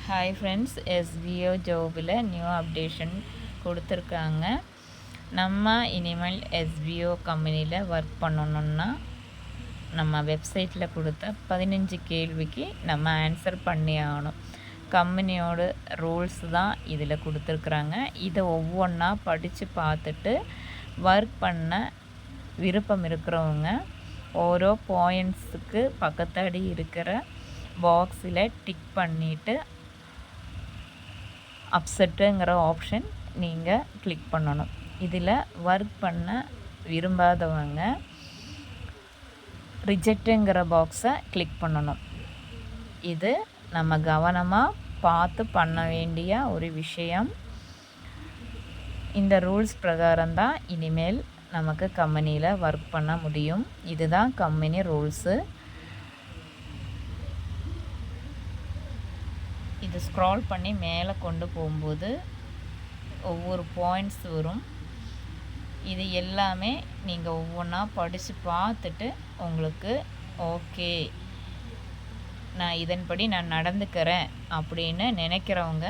Hi friends, SPO ஜாபில் new updation கொடுத்துருக்காங்க. நம்ம இனிமேல் எஸ்பிஓ கம்பெனியில் ஒர்க் பண்ணணுன்னா நம்ம வெப்சைட்டில் கொடுத்த 15 கேள்விக்கு நம்ம ஆன்சர் பண்ணி ஆகணும். கம்பெனியோட ரூல்ஸ் தான் இதில் கொடுத்துருக்குறாங்க. இதை ஒவ்வொன்றா படித்து பார்த்துட்டு ஒர்க் பண்ண விருப்பம் இருக்கிறவங்க ஓரோ பாயிண்ட்ஸுக்கு பக்கத்தாடி இருக்கிற பாக்ஸில் டிக் பண்ணிவிட்டு அப்செட்டுங்கிற ஆப்ஷன் நீங்கள் கிளிக் பண்ணணும். இதில் ஒர்க் பண்ண விரும்பாதவங்க ரிஜெக்ட்டுங்கிற பாக்ஸை கிளிக் பண்ணணும். இது நம்ம கவனமாக பார்த்து பண்ண வேண்டிய ஒரு விஷயம். இந்த ரூல்ஸ் பிரகாரம் தான் இனிமேல் நமக்கு கம்பெனியில் ஒர்க் பண்ண முடியும். இதுதான் கம்பெனி ரூல்ஸு. இது ஸ்க்ரால் பண்ணி மேலே கொண்டு போகும்போது ஒவ்வொரு பாயிண்ட்ஸ் வரும். இது எல்லாமே நீங்கள் ஒவ்வொன்றா படித்து பார்த்துட்டு உங்களுக்கு ஓகே, நான் இதன்படி நான் நடந்துக்கிறேன் அப்படின்னு நினைக்கிறவங்க,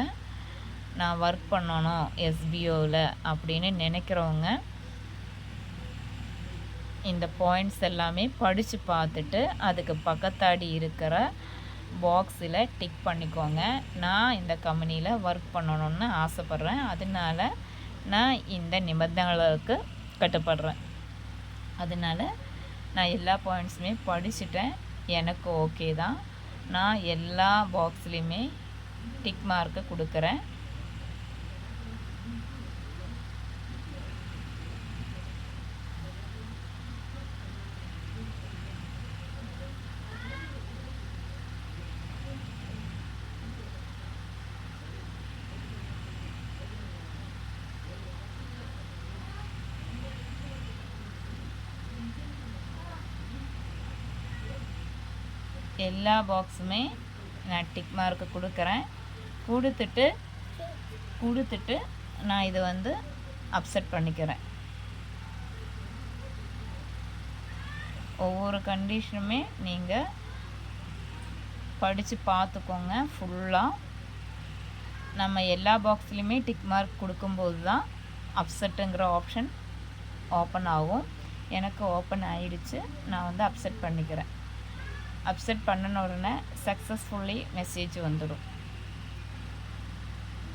நான் ஒர்க் பண்ணணும் எஸ்பிஓவில் அப்படின்னு நினைக்கிறவங்க இந்த பாயிண்ட்ஸ் எல்லாமே படித்து பார்த்துட்டு அதுக்கு பக்கத்தாடி இருக்கிற பாக்ஸில் டிக் பண்ணிக்கோங்க. நான் இந்த கம்பெனியில் ஒர்க் பண்ணணுன்னு ஆசைப்பட்றேன், அதனால நான் இந்த நிபந்தனைகளுக்கு கட்டுப்படுறேன். அதனால் நான் எல்லா பாயிண்ட்ஸுமே படிச்சுட்டேன், எனக்கு ஓகே தான். நான் எல்லா பாக்ஸ்லேயுமே டிக் மார்க்கு கொடுக்குறேன். எல்லா பாக்ஸுமே நான் டிக் மார்க்கு கொடுக்குறேன். கொடுத்துட்டு நான் இதை அப்செட் பண்ணிக்கிறேன். ஒவ்வொரு கண்டிஷனுமே நீங்கள் படித்து பார்த்துக்கோங்க ஃபுல்லாக. நம்ம எல்லா பாக்ஸ்லேயுமே டிக் மார்க் கொடுக்கும்போது தான் அப்செட்டுங்கிற ஆப்ஷன் ஓப்பன் ஆகும். எனக்கு ஓப்பன் ஆகிடுச்சு. நான் அப்செட் பண்ணிக்கிறேன். அப்செட் பண்ணின உடனே சக்ஸஸ்ஃபுல்லி மெசேஜ் வந்துடும்.